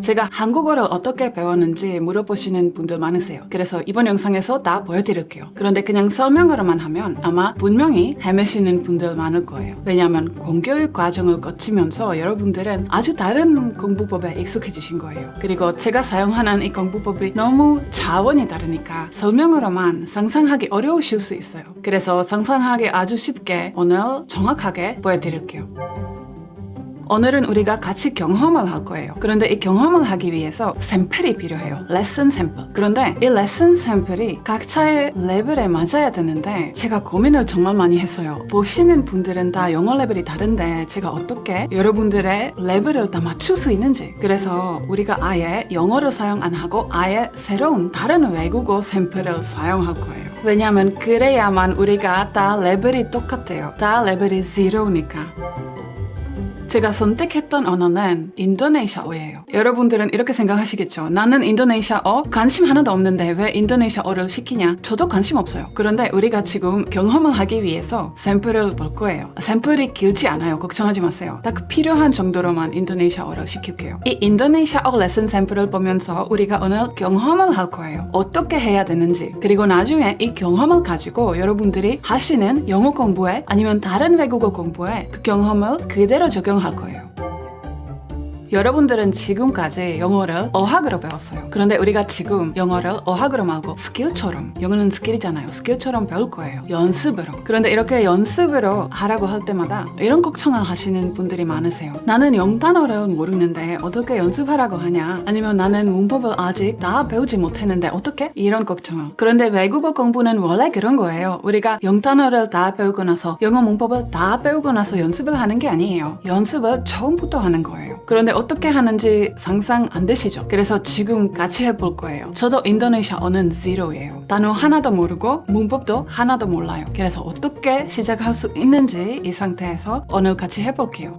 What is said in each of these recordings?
제가 한국어를 어떻게 배웠는지 물어보시는 분들 많으세요. 그래서 이번 영상에서 다 보여드릴게요. 그런데 그냥 설명으로만 하면 아마 분명히 헤매시는 분들 많을 거예요. 왜냐하면 공교육 과정을 거치면서 여러분들은 아주 다른 공부법에 익숙해지신 거예요. 그리고 제가 사용하는 이 공부법이 너무 차원이 다르니까 설명으로만 상상하기 어려우실 수 있어요. 그래서 상상하기 아주 쉽게 오늘 정확하게 보여드릴게요. 오늘은 우리가 같이 경험을 할 거예요. 그런데 이 경험을 하기 위해서 샘플이 필요해요. 레슨 샘플. 그런데 이 레슨 샘플이 각자의 레벨에 맞아야 되는데 제가 고민을 정말 많이 했어요. 보시는 분들은 다 영어 레벨이 다른데 제가 어떻게 여러분들의 레벨을 다 맞출 수 있는지. 그래서 우리가 아예 영어를 사용 안 하고 아예 새로운 다른 외국어 샘플을 사용할 거예요. 왜냐하면 그래야만 우리가 다 레벨이 똑같아요. 다 레벨이 0니까. 제가 선택했던 언어는 인도네시아어예요. 여러분들은 이렇게 생각하시겠죠. 나는 인도네시아어 관심 하나도 없는데 왜 인도네시아어를 시키냐? 저도 관심 없어요. 그런데 우리가 지금 경험을 하기 위해서 샘플을 볼 거예요. 샘플이 길지 않아요. 걱정하지 마세요. 딱 필요한 정도로만 인도네시아어를 시킬게요. 이 인도네시아어 레슨 샘플을 보면서 우리가 오늘 경험을 할 거예요. 어떻게 해야 되는지. 그리고 나중에 이 경험을 가지고 여러분들이 하시는 영어 공부에 아니면 다른 외국어 공부에 그 경험을 그대로 적용할 거예요. 여러분들은 지금까지 영어를 어학으로 배웠어요. 그런데 우리가 지금 영어를 어학으로 말고 스킬처럼, 영어는 스킬이잖아요. 스킬처럼 배울 거예요. 연습으로. 그런데 이렇게 연습으로 하라고 할 때마다 이런 걱정을 하시는 분들이 많으세요. 나는 영단어를 모르는데 어떻게 연습하라고 하냐? 아니면 나는 문법을 아직 다 배우지 못했는데 어떻게? 이런 걱정을. 그런데 외국어 공부는 원래 그런 거예요. 우리가 영단어를 다 배우고 나서 영어 문법을 다 배우고 나서 연습을 하는 게 아니에요. 연습을 처음부터 하는 거예요. 그런데 어떻게 하는지 상상 안 되시죠? 그래서 지금 같이 해볼 거예요. 저도 인도네시아어는 0예요. 단어 하나도 모르고 문법도 하나도 몰라요. 그래서 어떻게 시작할 수 있는지 이 상태에서 오늘 같이 해볼게요.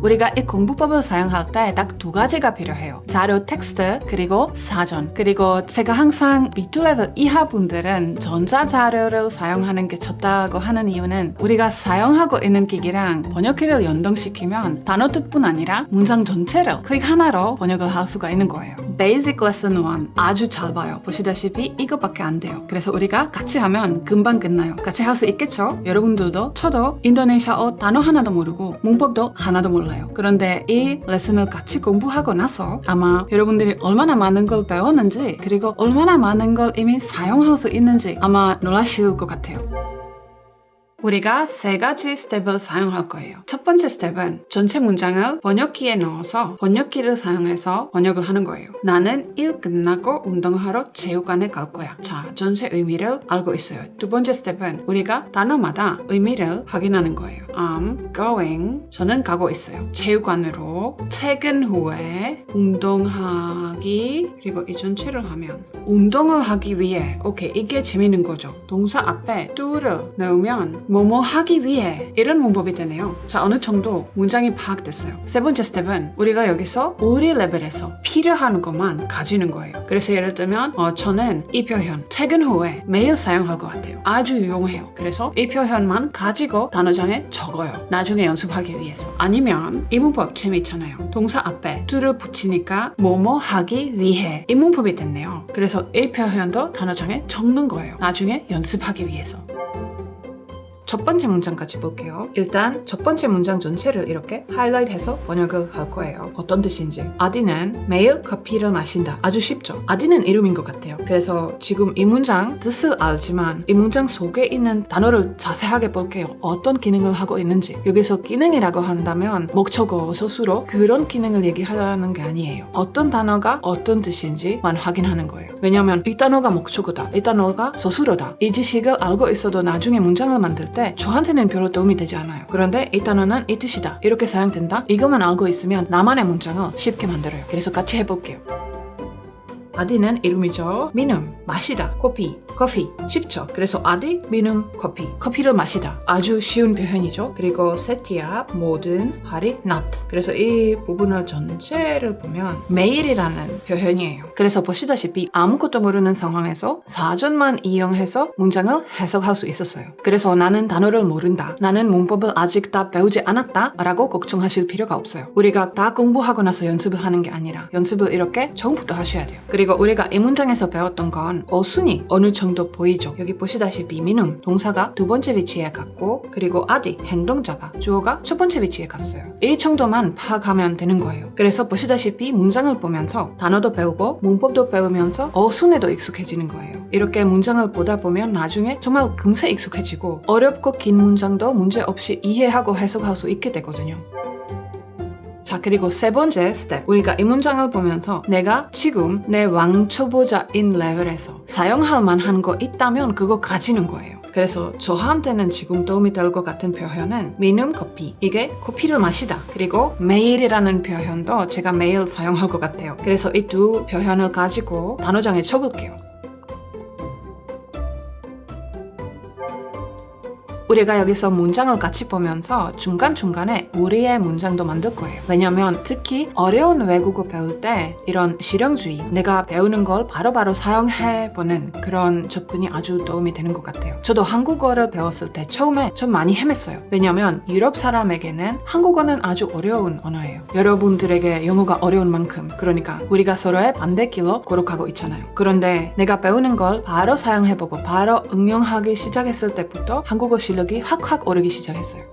우리가 이 공부법을 사용할 때 딱 두 가지가 필요해요. 자료 텍스트 그리고 사전. 그리고 제가 항상 B2 레벨 이하 분들은 전자자료를 사용하는 게 좋다고 하는 이유는 우리가 사용하고 있는 기기랑 번역기를 연동시키면 단어 뜻뿐 아니라 문장 전체를 클릭 하나로 번역을 할 수가 있는 거예요. Basic Lesson 1 아주 잘 봐요. 보시다시피 이것밖에 안 돼요. 그래서 우리가 같이 하면 금방 끝나요. 같이 할 수 있겠죠? 여러분들도 저도 인도네시아어 단어 하나도 모르고 문법도 하나도 몰라요. 그런데 이 레슨을 같이 공부하고 나서 아마 여러분들이 얼마나 많은 걸 배웠는지 그리고 얼마나 많은 걸 이미 사용할 수 있는지 아마 놀라실 것 같아요. 우리가 세 가지 스텝을 사용할 거예요. 첫 번째 스텝은 전체 문장을 번역기에 넣어서 번역기를 사용해서 번역을 하는 거예요. 나는 일 끝나고 운동하러 체육관에 갈 거야. 자, 전체 의미를 알고 있어요. 두 번째 스텝은 우리가 단어마다 의미를 확인하는 거예요. I'm going, 저는 가고 있어요. 체육관으로, 퇴근 후에, 운동하기, 그리고 이 전체를 하면 운동을 하기 위해, 오케이, 이게 재밌는 거죠. 동사 앞에 to를 넣으면 뭐뭐 하기 위해 이런 문법이 되네요. 자, 어느 정도 문장이 파악됐어요. 세 번째 스텝은 우리가 여기서 우리 레벨에서 필요한 것만 가지는 거예요. 그래서 예를 들면 저는 이 표현 퇴근 후에 매일 사용할 것 같아요. 아주 유용해요. 그래서 이 표현만 가지고 단어장에 적어요. 나중에 연습하기 위해서. 아니면 이 문법 재미있잖아요. 동사 앞에 to를 붙이니까 뭐뭐 하기 위해 이 문법이 됐네요. 그래서 이 표현도 단어장에 적는 거예요. 나중에 연습하기 위해서. 첫 번째 문장까지 볼게요. 일단 첫 번째 문장 전체를 이렇게 하이라이트해서 번역을 할 거예요. 어떤 뜻인지. 아디는 매일 커피를 마신다. 아주 쉽죠? 아디는 이름인 것 같아요. 그래서 지금 이 문장 뜻을 알지만 이 문장 속에 있는 단어를 자세하게 볼게요. 어떤 기능을 하고 있는지. 여기서 기능이라고 한다면 목적어, 서술어 그런 기능을 얘기하는 게 아니에요. 어떤 단어가 어떤 뜻인지만 확인하는 거예요. 왜냐면 이 단어가 목적어다. 이 단어가 서술어다. 이 지식을 알고 있어도 나중에 문장을 만들 때 저한테는 별로 도움이 되지 않아요. 그런데 이 단어는 이 뜻이다. 이렇게 사용된다. 이것만 알고 있으면 나만의 문장을 쉽게 만들어요. 그래서 같이 해볼게요. 아디는 이름이죠. 민음, 마시다, 커피 쉽죠. 그래서 아디, 민음, 커피를 마시다. 아주 쉬운 표현이죠. 그리고 세티아, 모든, 하리, not. 그래서 이 부분을 전체를 보면 매일이라는 표현이에요. 그래서 보시다시피 아무것도 모르는 상황에서 사전만 이용해서 문장을 해석할 수 있었어요. 그래서 나는 단어를 모른다. 나는 문법을 아직 다 배우지 않았다. 라고 걱정하실 필요가 없어요. 우리가 다 공부하고 나서 연습을 하는 게 아니라 연습을 이렇게 처음부터 하셔야 돼요. 그리고 우리가 이 문장에서 배웠던 건 어순이 어느 정도 보이죠. 여기 보시다시피 민음, 동사가 두 번째 위치에 갔고 그리고 아디, 행동자가, 주어가 첫 번째 위치에 갔어요. 이 정도만 파악하면 되는 거예요. 그래서 보시다시피 문장을 보면서 단어도 배우고 문법도 배우면서 어순에도 익숙해지는 거예요. 이렇게 문장을 보다 보면 나중에 정말 금세 익숙해지고 어렵고 긴 문장도 문제없이 이해하고 해석할 수 있게 되거든요. 자, 그리고 세 번째 스텝. 우리가 이 문장을 보면서 내가 지금 내 왕초보자인 레벨에서 사용할 만한 거 있다면 그거 가지는 거예요. 그래서 저한테는 지금 도움이 될 것 같은 표현은 민음 커피. 이게 커피를 마시다. 그리고 매일이라는 표현도 제가 매일 사용할 것 같아요. 그래서 이 두 표현을 가지고 단어장에 적을게요. 우리가 여기서 문장을 같이 보면서 중간중간에 우리의 문장도 만들 거예요. 왜냐면 특히 어려운 외국어 배울 때 이런 실용주의, 내가 배우는 걸 바로바로 사용해보는 그런 접근이 아주 도움이 되는 것 같아요. 저도 한국어를 배웠을 때 처음에 좀 많이 헤맸어요. 왜냐면 유럽 사람에게는 한국어는 아주 어려운 언어예요. 여러분들에게 영어가 어려운 만큼, 그러니까 우리가 서로의 반대길로 걸어가고 있잖아요. 그런데 내가 배우는 걸 바로 사용해보고 바로 응용하기 시작했을 때부터 한국어 실력이 확 오르기 시작했어요.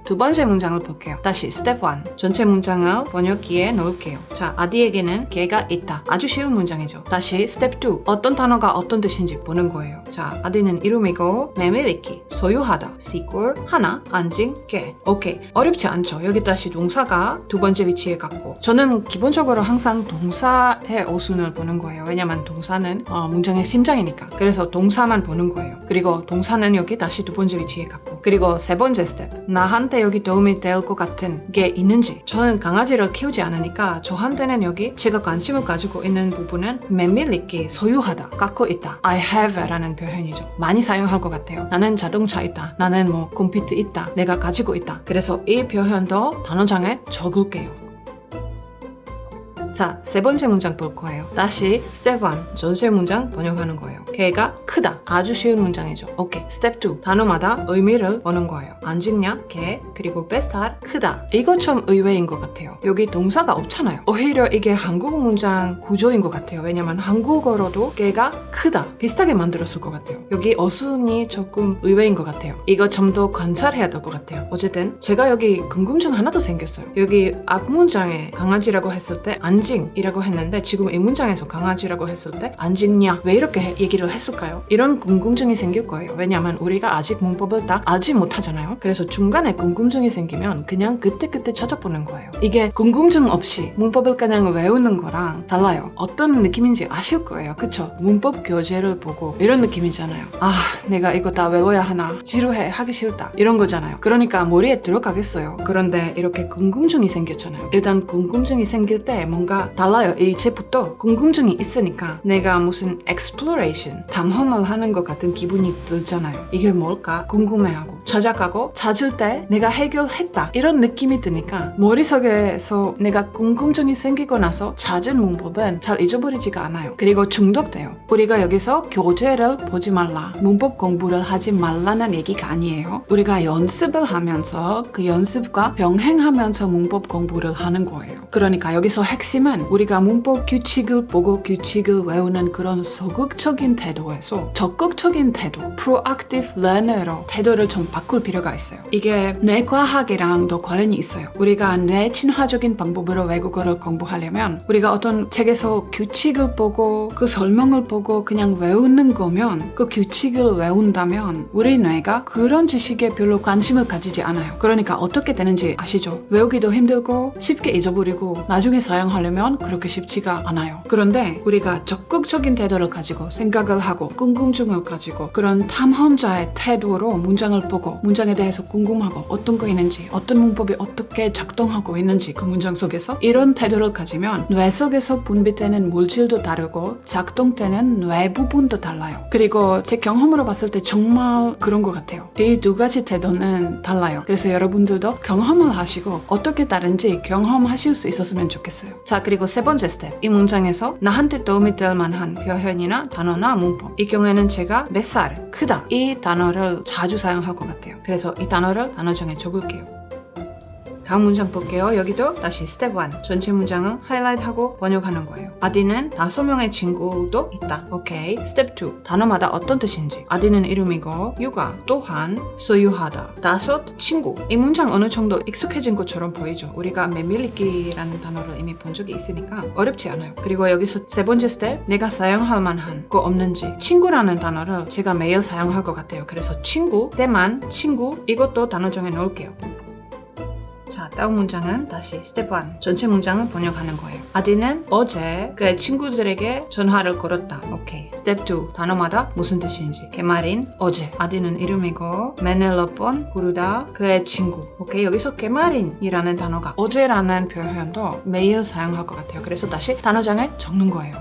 두 번째 문장을 볼게요. 다시 스텝 1. 전체 문장을 번역기에 넣을게요. 자, 아디에게는 개가 있다. 아주 쉬운 문장이죠. 다시 스텝 2. 어떤 단어가 어떤 뜻인지 보는 거예요. 자, 아디는 이름이고 매매리키, 소유하다, 시골, 하나, 안징, 개. 오케이. 어렵지 않죠. 여기 다시 동사가 두 번째 위치에 갔고 저는 기본적으로 항상 동사의 어순을 보는 거예요. 왜냐면 동사는 문장의 심장이니까. 그래서 동사만 보는 거예요. 그리고 동사는 여기 다시 두 번째 위치에 갔고 그리고 세 번째 스텝. 나한테 여기 도움이 될 것 같은 게 있는지. 저는 강아지를 키우지 않으니까 저한테는 여기 제가 관심을 가지고 있는 부분은 매밀리키, 소유하다, 갖고 있다. I have 라는 표현이죠. 많이 사용할 것 같아요. 나는 자동차 있다. 나는 컴퓨터 있다. 내가 가지고 있다. 그래서 이 표현도 단어장에 적을게요. 자, 세 번째 문장 볼 거예요. 다시 스텝 1, 전체 문장 번역하는 거예요. 개가 크다. 아주 쉬운 문장이죠. 오케이. 스텝 2, 단어마다 의미를 보는 거예요. 안징냐, 개, 그리고 뱃살, 크다. 이거 좀 의외인 것 같아요. 여기 동사가 없잖아요. 오히려 이게 한국 문장 구조인 것 같아요. 왜냐면 한국어로도 개가 크다. 비슷하게 만들었을 것 같아요. 여기 어순이 조금 의외인 것 같아요. 이거 좀 더 관찰해야 될 것 같아요. 어쨌든 제가 여기 궁금증 하나 더 생겼어요. 여기 앞 문장에 강아지라고 했을 때 안징이라고 했는데 지금 이 문장에서 강아지라고 했을 때 안징냐 왜 이렇게 얘기를 했을까요? 이런 궁금증이 생길 거예요. 왜냐면 우리가 아직 문법을 다 알지 못하잖아요. 그래서 중간에 궁금증이 생기면 그냥 그때그때 찾아보는 거예요. 이게 궁금증 없이 문법을 그냥 외우는 거랑 달라요. 어떤 느낌인지 아실 거예요. 그쵸? 문법 교재를 보고 이런 느낌이잖아요. 아, 내가 이거 다 외워야 하나? 지루해, 하기 싫다. 이런 거잖아요. 그러니까 머리에 들어가겠어요. 그런데 이렇게 궁금증이 생겼잖아요. 일단 궁금증이 생길 때 뭔가 달라요. 이제부터 궁금증이 있으니까 내가 무슨 exploration, 탐험을 하는 것 같은 기분이 들잖아요. 이게 뭘까? 궁금해하고 찾아가고 찾을 때 내가 해결했다. 이런 느낌이 드니까 머릿속에서 내가 궁금증이 생기고 나서 찾은 문법은 잘 잊어버리지가 않아요. 그리고 중독돼요. 우리가 여기서 교재를 보지 말라, 문법 공부를 하지 말라는 얘기가 아니에요. 우리가 연습을 하면서 그 연습과 병행하면서 문법 공부를 하는 거예요. 그러니까 여기서 핵심은 우리가 문법 규칙을 보고 규칙을 외우는 그런 소극적인 태도에서 적극적인 태도, proactive learner로 태도를 좀 바꿀 필요가 있어요. 이게 뇌과학이랑도 관련이 있어요. 우리가 뇌친화적인 방법으로 외국어를 공부하려면 우리가 어떤 책에서 규칙을 보고 그 설명을 보고 그냥 외우는 거면 그 규칙을 외운다면 우리 뇌가 그런 지식에 별로 관심을 가지지 않아요. 그러니까 어떻게 되는지 아시죠? 외우기도 힘들고 쉽게 잊어버리고 나중에 사용하려면 하려면 그렇게 쉽지가 않아요. 그런데 우리가 적극적인 태도를 가지고 생각을 하고 궁금증을 가지고 그런 탐험자의 태도로 문장을 보고 문장에 대해서 궁금하고 어떤 거 있는지 어떤 문법이 어떻게 작동하고 있는지 그 문장 속에서 이런 태도를 가지면 뇌 속에서 분비되는 물질도 다르고 작동되는 뇌 부분도 달라요. 그리고 제 경험으로 봤을 때 정말 그런 것 같아요. 이 두 가지 태도는 달라요. 그래서 여러분들도 경험을 하시고 어떻게 다른지 경험하실 수 있었으면 좋겠어요. 자, 그리고 세 번째 스텝. 이 문장에서 나한테 도움이 될 만한 표현이나 단어나 문법. 이 경우에는 제가 몇 살, 크다 이 단어를 자주 사용할 것 같아요. 그래서 이 단어를 단어장에 적을게요. 다음 문장 볼게요. 여기도 다시 스텝 1. 전체 문장을 하이라이트하고 번역하는 거예요. 아디는 5명의 친구도 있다. 오케이. 스텝 2. 단어마다 어떤 뜻인지. 아디는 이름이고 육아 또한 소유하다. 5 친구. 이 문장 어느 정도 익숙해진 것처럼 보이죠. 우리가 메밀리기라는 단어를 이미 본 적이 있으니까 어렵지 않아요. 그리고 여기서 세 번째 스텝. 내가 사용할 만한 거 없는지. 친구라는 단어를 제가 매일 사용할 것 같아요. 그래서 친구, 때만 친구 이것도 단어장에 넣을게요. 자, 다음 문장은 다시 스텝 1. 전체 문장을 번역하는 거예요. 아디는 어제 그의 친구들에게 전화를 걸었다. 오케이. 스텝 2. 단어마다 무슨 뜻인지. 개말인 어제. 아디는 이름이고 맨날 몇 번 부르다 그의 친구. 오케이. 여기서 개말인이라는 단어가 어제라는 표현도 매일 사용할 것 같아요. 그래서 다시 단어장에 적는 거예요.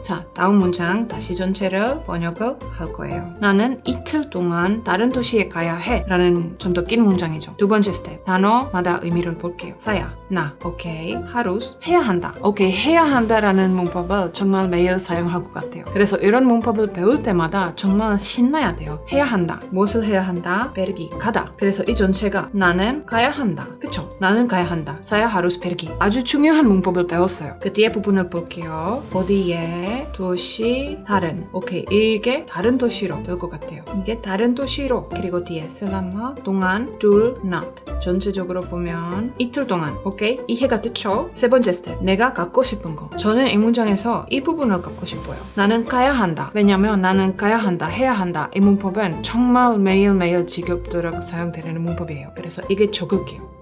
자, 다음 문장 다시 전체를 번역을 할 거예요. 나는 이틀 동안 다른 도시에 가야 해 라는 좀 더 긴 문장이죠. 두 번째 스텝. 단어마다 의미를 볼게요. 사야, 나, 오케이. 하루스, 해야 한다. 오케이, 해야 한다라는 문법을 정말 매일 사용할 것 같아요. 그래서 이런 문법을 배울 때마다 정말 신나야 돼요. 해야 한다. 무엇을 해야 한다? 베르기, 가다. 그래서 이 전체가 나는 가야 한다. 그쵸? 나는 가야 한다. 사야, 하루스, 베르기. 아주 중요한 문법을 배웠어요. 그 뒤에 부분을 볼게요. 어디에 도시 다른 오케이 이게 다른 도시로 될 것 같아요. 이게 다른 도시로 그리고 뒤에 selama 동안 둘 not 전체적으로 보면 이틀 동안 오케이 이해가 됐죠? 세 번째 스텝 내가 갖고 싶은 거 저는 이 문장에서 이 부분을 갖고 싶어요. 나는 가야 한다. 왜냐면 나는 가야 한다 해야 한다 이 문법은 정말 매일매일 직업도록 사용되는 문법이에요. 그래서 이게 적을게요.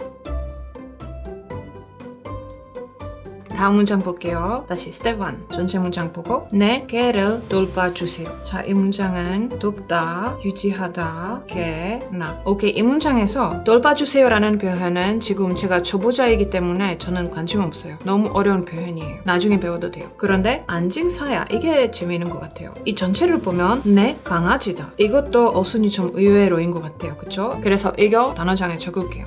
다음 문장 볼게요. 다시 스텝 1. 전체 문장 보고 내 개를 돌봐주세요. 자, 이 문장은 돕다, 유지하다, 개, 나. 오케이, 이 문장에서 돌봐주세요라는 표현은 지금 제가 초보자이기 때문에 저는 관심 없어요. 너무 어려운 표현이에요. 나중에 배워도 돼요. 그런데 안징사야 이게 재미있는 것 같아요. 이 전체를 보면 내 강아지다. 이것도 어순이 좀 의외로인 것 같아요. 그쵸? 그래서 이거 단어장에 적을게요.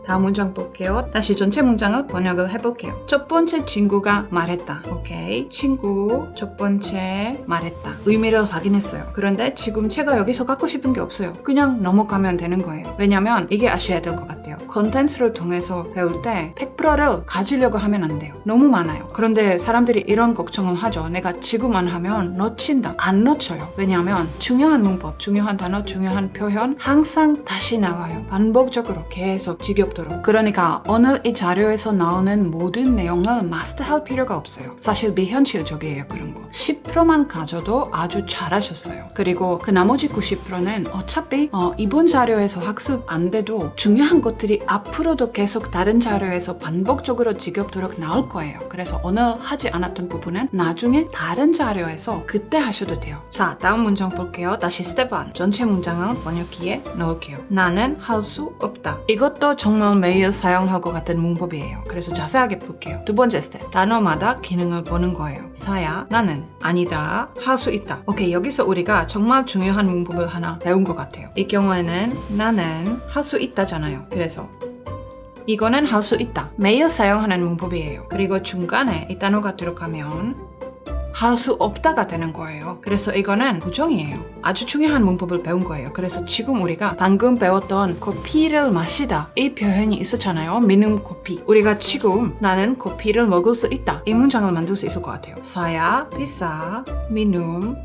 다음 문장 볼게요. 다시 전체 문장을 번역을 해볼게요. 첫 번째 친구가 말했다. 오케이. 친구 첫 번째 말했다. 의미를 확인했어요. 그런데 지금 제가 여기서 갖고 싶은 게 없어요. 그냥 넘어가면 되는 거예요. 왜냐면 이게 아셔야 될 것 같아요. 컨텐츠를 통해서 배울 때 100%를 가지려고 하면 안 돼요. 너무 많아요. 그런데 사람들이 이런 걱정을 하죠. 내가 지금 안 하면 놓친다. 안 놓쳐요. 왜냐면 중요한 문법, 중요한 단어, 중요한 표현 항상 다시 나와요. 반복적으로 계속 지겹도록. 그러니까 오늘 이 자료에서 나오는 모든 내용을 마스터할 필요가 없어요. 사실 비현실적이에요. 그런 거 10%만 가져도 아주 잘하셨어요. 그리고 그 나머지 90%는 어차피 이번 자료에서 학습 안 돼도 중요한 것들이 앞으로도 계속 다른 자료에서 반복적으로 지겹도록 나올 거예요. 그래서 오늘 하지 않았던 부분은 나중에 다른 자료에서 그때 하셔도 돼요. 자, 다음 문장 볼게요. 다시 스텝 1. 전체 문장을 번역기에 넣을게요. 나는 할 수 없다. 이것도 정말 매일 사용할 것 같은 문법이에요. 그래서 자세하게 볼게요. 두 번째 스텝. 단어마다 기능을 보는 거예요. 사야, 나는, 아니다, 할 수 있다. 오케이, 여기서 우리가 정말 중요한 문법을 하나 배운 것 같아요. 이 경우에는 나는 할 수 있다잖아요. 그래서 이거는 할 수 있다. 매일 사용하는 문법이에요. 그리고 중간에 이 단어가 들어가면 할 수 없다가 되는 거예요. 그래서 이거는 부정이에요. 아주 중요한 문법을 배운 거예요. 그래서 지금 우리가 방금 배웠던 커피를 마시다 이 표현이 있었잖아요. 미նում 커피. 우리가 지금 나는 커피를 먹을 수 있다 이 문장을 만들 수 있을 것 같아요. 사야, 비싸, 미눔,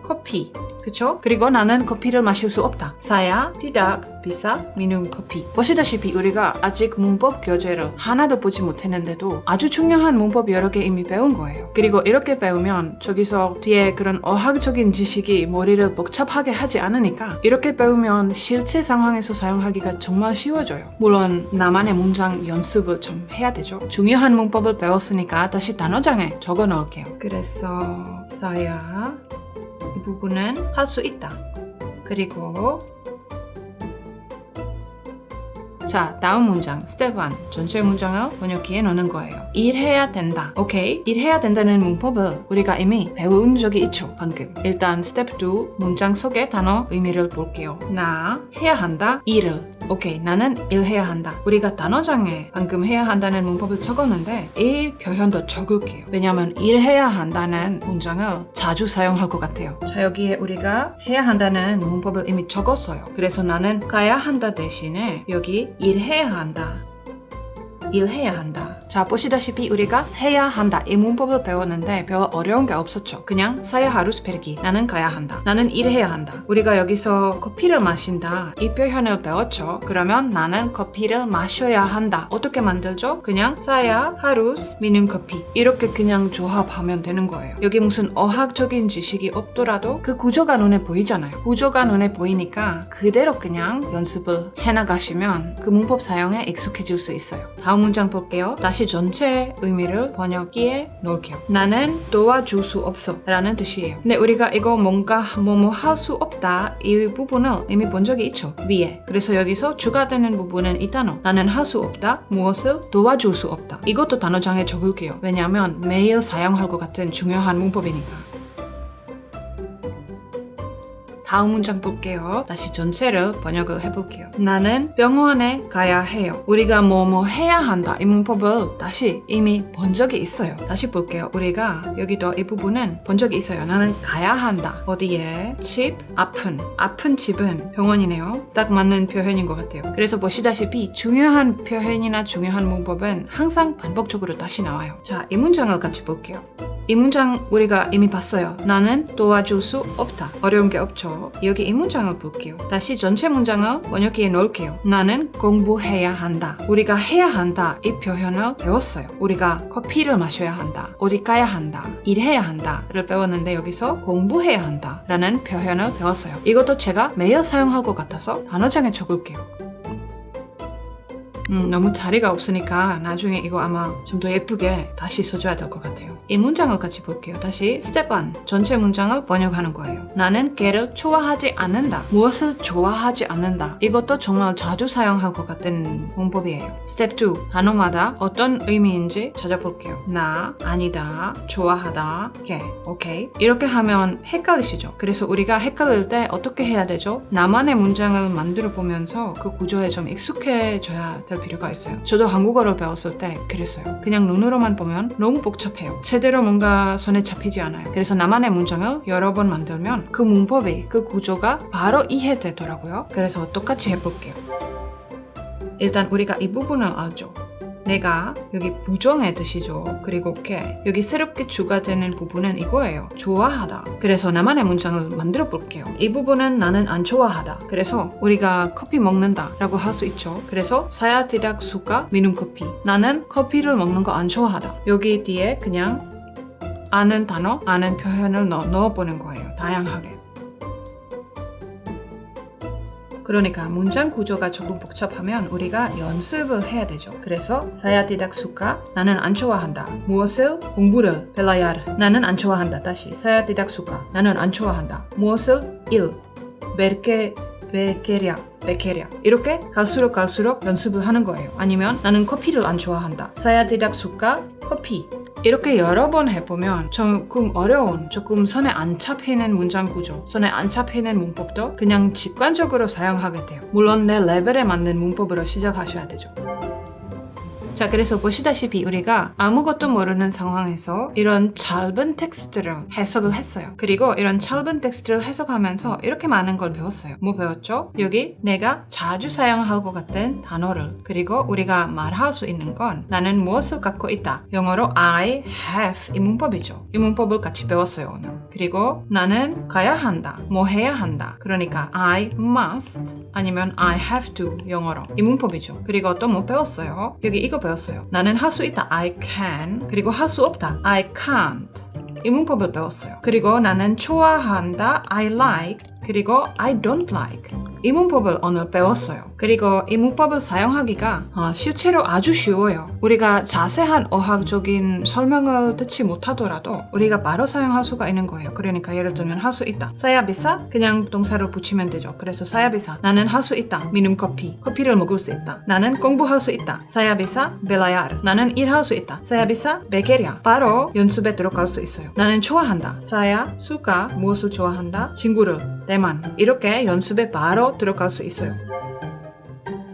커피. 그쵸? 그리고 나는 커피를 마실 수 없다. Saya tidak bisa minum kopi. 보시다시피 우리가 아직 문법 교재를 하나도 보지 못했는데도 아주 중요한 문법 여러 개 이미 배운 거예요. 그리고 이렇게 배우면 저기서 뒤에 그런 어학적인 지식이 머리를 복잡하게 하지 않으니까 이렇게 배우면 실제 상황에서 사용하기가 정말 쉬워져요. 물론 나만의 문장 연습을 좀 해야 되죠. 중요한 문법을 배웠으니까 다시 단어장에 적어 넣을게요. 그래서 saya 이 부분은 할 수 있다. 그리고 자, 다음 문장 스텝 1 전체 문장을 번역기에 넣는 거예요. 일해야 된다. 오케이? 일해야 된다는 문법을 우리가 이미 배운 적이 있죠. 방금. 일단 스텝 2 문장 속의 단어 의미를 볼게요. 나 해야 한다. 일을. 오케이, 나는 일해야 한다. 우리가 단어장에 방금 해야 한다는 문법을 적었는데 이 표현도 적을게요. 왜냐면 일해야 한다는 문장을 자주 사용할 것 같아요. 자, 여기에 우리가 해야 한다는 문법을 이미 적었어요. 그래서 나는 가야 한다 대신에 여기 일해야 한다. 일해야 한다. 자, 보시다시피 우리가 해야 한다 이 문법을 배웠는데 별 어려운 게 없었죠. 그냥 saya harus pergi. 나는 가야 한다. 나는 일해야 한다. 우리가 여기서 커피를 마신다 이 표현을 배웠죠. 그러면 나는 커피를 마셔야 한다. 어떻게 만들죠? 그냥 saya harus minum kopi. 이렇게 그냥 조합하면 되는 거예요. 여기 무슨 어학적인 지식이 없더라도 그 구조가 눈에 보이잖아요. 구조가 눈에 보이니까 그대로 그냥 연습을 해나가시면 그 문법 사용에 익숙해질 수 있어요. 다음 문장 볼게요. 다시 전체 의미를 번역기에 넣을게요. 나는 도와줄 수 없어 라는 뜻이에요. 근데 우리가 이거 뭔가 뭐뭐 할 수 없다 이 부분을 이미 본 적이 있죠. 위에. 그래서 여기서 주가 되는 부분은 이 단어. 나는 할 수 없다. 무엇을 도와줄 수 없다. 이것도 단어장에 적을게요. 왜냐하면 매일 사용할 것 같은 중요한 문법이니까. 다음 문장 볼게요. 다시 전체를 번역을 해볼게요. 나는 병원에 가야 해요. 우리가 뭐뭐 해야 한다. 이 문법을 다시 이미 본 적이 있어요. 다시 볼게요. 우리가 여기도 이 부분은 본 적이 있어요. 나는 가야 한다. 어디에? 집, 아픈 집은 병원이네요. 딱 맞는 표현인 것 같아요. 그래서 보시다시피 중요한 표현이나 중요한 문법은 항상 반복적으로 다시 나와요. 자, 이 문장을 같이 볼게요. 이 문장 우리가 이미 봤어요. 나는 도와줄 수 없다. 어려운 게 없죠. 여기 이 문장을 볼게요. 다시 전체 문장을 번역기에 넣을게요. 나는 공부해야 한다. 우리가 해야 한다. 이 표현을 배웠어요. 우리가 커피를 마셔야 한다. 어디 가야 한다. 일해야 한다를 배웠는데 여기서 공부해야 한다 라는 표현을 배웠어요. 이것도 제가 매일 사용할 것 같아서 단어장에 적을게요. 너무 자리가 없으니까 나중에 이거 아마 좀 더 예쁘게 다시 써줘야 될 것 같아요. 이 문장을 같이 볼게요. 다시 스텝 1 전체 문장을 번역하는 거예요. 나는 걔를 좋아하지 않는다. 무엇을 좋아하지 않는다. 이것도 정말 자주 사용할 것 같은 문법이에요. 스텝 2 단어마다 어떤 의미인지 찾아볼게요. 나, 아니다, 좋아하다, 걔. 오케이. 이렇게 하면 헷갈리시죠? 그래서 우리가 헷갈릴 때 어떻게 해야 되죠? 나만의 문장을 만들어 보면서 그 구조에 좀 익숙해져야 될 필요가 있어요. 저도 한국어를 배웠을 때 그랬어요. 그냥 눈으로만 보면 너무 복잡해요. 제대로 뭔가 손에 잡히지 않아요. 그래서 나만의 문장을 여러 번 만들면 그 문법이, 그 구조가 바로 이해되더라고요. 그래서 똑같이 해볼게요. 일단 우리가 이 부분을 알죠. 내가 여기 부정의 뜻이죠. 그리고 걔 여기 새롭게 추가되는 부분은 이거예요. 좋아하다. 그래서 나만의 문장을 만들어 볼게요. 이 부분은 나는 안 좋아하다. 그래서 우리가 커피 먹는다 라고 할 수 있죠. 그래서 saya tidak suka minum kopi. 나는 커피를 먹는 거 안 좋아하다. 여기 뒤에 그냥 아는 단어, 아는 표현을 넣어보는 거예요. 다양하게. 그러니까 문장 구조가 조금 복잡하면 우리가 연습을 해야 되죠. 그래서 saya tidak suka 나는 안 좋아한다. 무엇을? 공부를 belajar 나는 안 좋아한다. 다시 saya tidak suka 나는 안 좋아한다. 무엇을? 일 bekerja 이렇게 갈수록 연습을 하는 거예요. 아니면 나는 커피를 안 좋아한다. saya tidak suka 커피 이렇게 여러 번 해보면 조금 어려운, 조금 손에 안 잡히는 문장 구조, 손에 안 잡히는 문법도 그냥 직관적으로 사용하게 돼요. 물론 내 레벨에 맞는 문법으로 시작하셔야 되죠. 자, 그래서 보시다시피 우리가 아무것도 모르는 상황에서 이런 짧은 텍스트를 해석을 했어요. 그리고 이런 짧은 텍스트를 해석하면서 이렇게 많은 걸 배웠어요. 뭐 배웠죠? 여기 내가 자주 사용할 것 같은 단어를, 그리고 우리가 말할 수 있는 건 나는 무엇을 갖고 있다. 영어로 I have 이 문법이죠. 이 문법을 같이 배웠어요, 오늘. 그리고 나는 가야 한다. 뭐 해야 한다. 그러니까 I must 아니면 I have to 영어로 이 문법이죠. 그리고 또 뭐 배웠어요? 여기 이거 배웠어요. 나는 할 수 있다. I can. 그리고 할 수 없다. I can't. 이 문법을 배웠어요. 그리고 나는 좋아한다. I like. 그리고 I don't like. 이 문법을 오늘 배웠어요. 그리고 이 문법을 사용하기가 실제로 아주 쉬워요. 우리가 자세한 어학적인 설명을 듣지 못하더라도 우리가 바로 사용할 수가 있는 거예요. 그러니까 예를 들면 할 수 있다. saya bisa 그냥 동사를 붙이면 되죠. 그래서 saya bisa 나는 할 수 있다. minum 커피. 커피를 먹을 수 있다. 나는 공부할 수 있다. saya bisa belajar. 나는 일할 수 있다. saya bisa bekerja. 바로 연습에 들어갈 수 있어요. 나는 좋아한다. saya suka 무엇을 좋아한다? 친구를, 대만. 이렇게 연습에 바로 들어갈 수 있어요.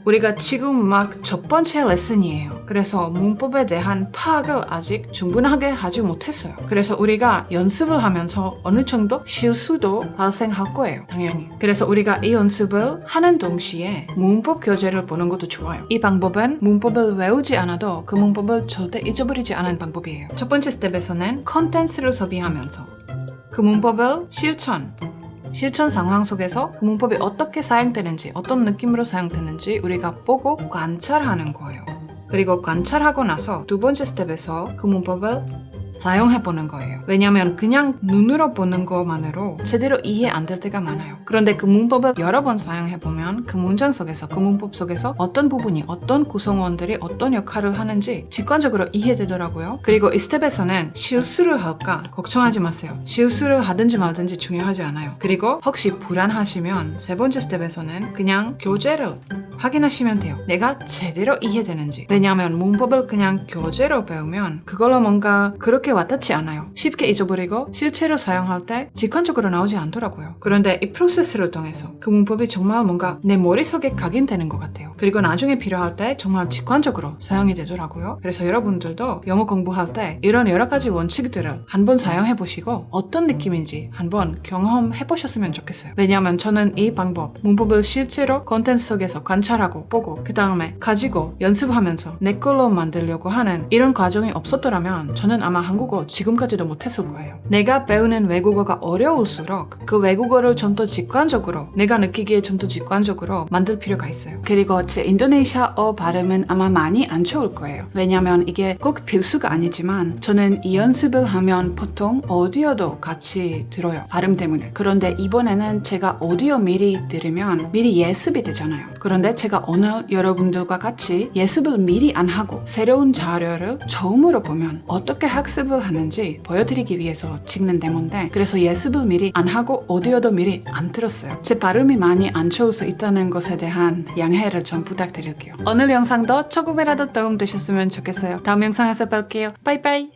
우리가 지금 막 첫 번째 레슨이에요. 그래서 문법에 대한 파악을 아직 충분하게 하지 못했어요. 그래서 우리가 연습을 하면서 어느 정도 실수도 발생할 거예요. 당연히. 그래서 우리가 이 연습을 하는 동시에 문법 교재를 보는 것도 좋아요. 이 방법은 문법을 외우지 않아도 그 문법을 절대 잊어버리지 않은 방법이에요. 첫 번째 스텝에서는 컨텐츠를 소비하면서 그 문법을 실천 상황 속에서 그 문법이 어떻게 사용되는지, 어떤 느낌으로 사용되는지 우리가 보고 관찰하는 거예요. 그리고 관찰하고 나서 두 번째 스텝에서 그 문법을 사용해보는 거예요. 왜냐하면 그냥 눈으로 보는 것만으로 제대로 이해 안 될 때가 많아요. 그런데 그 문법을 여러 번 사용해보면 그 문장 속에서, 그 문법 속에서 어떤 부분이, 어떤 구성원들이 어떤 역할을 하는지 직관적으로 이해되더라고요. 그리고 이 스텝에서는 실수를 할까 걱정하지 마세요. 실수를 하든지 말든지 중요하지 않아요. 그리고 혹시 불안하시면 세 번째 스텝에서는 그냥 교재를 확인하시면 돼요. 내가 제대로 이해되는지. 왜냐하면 문법을 그냥 교재로 배우면 그걸로 뭔가 그렇게 와닿지 않아요. 쉽게 잊어버리고 실제로 사용할 때 직관적으로 나오지 않더라고요. 그런데 이 프로세스를 통해서 그 문법이 정말 뭔가 내 머릿속에 각인되는 것 같아요. 그리고 나중에 필요할 때 정말 직관적으로 사용이 되더라고요. 그래서 여러분들도 영어 공부할 때 이런 여러 가지 원칙들을 한번 사용해 보시고 어떤 느낌인지 한번 경험해 보셨으면 좋겠어요. 왜냐하면 저는 이 방법, 문법을 실제로 콘텐츠 속에서 관찰하고 보고 그 다음에 가지고 연습하면서 내 걸로 만들려고 하는 이런 과정이 없었더라면 저는 아마 한국어 지금까지도 못했을 거예요. 내가 배우는 외국어가 어려울수록 그 외국어를 좀 더 직관적으로, 내가 느끼기에 좀 더 직관적으로 만들 필요가 있어요. 그리고 제 인도네시아어 발음은 아마 많이 안 좋을 거예요. 왜냐면 이게 꼭 필수가 아니지만 저는 이 연습을 하면 보통 오디오도 같이 들어요. 발음 때문에. 그런데 이번에는 제가 오디오 미리 들으면 미리 예습이 되잖아요. 그런데 제가 오늘 여러분들과 같이 예습을 미리 안 하고 새로운 자료를 처음으로 보면 어떻게 학습을 하는지 보여드리기 위해서 찍는 데모인데, 그래서 예습을 미리 안 하고 오디오도 미리 안 들었어요. 제 발음이 많이 안 좋을 수 있다는 것에 대한 양해를 좀 부탁드릴게요. 오늘 영상도 조금이라도 도움 되셨으면 좋겠어요. 다음 영상에서 뵐게요. 빠이빠이.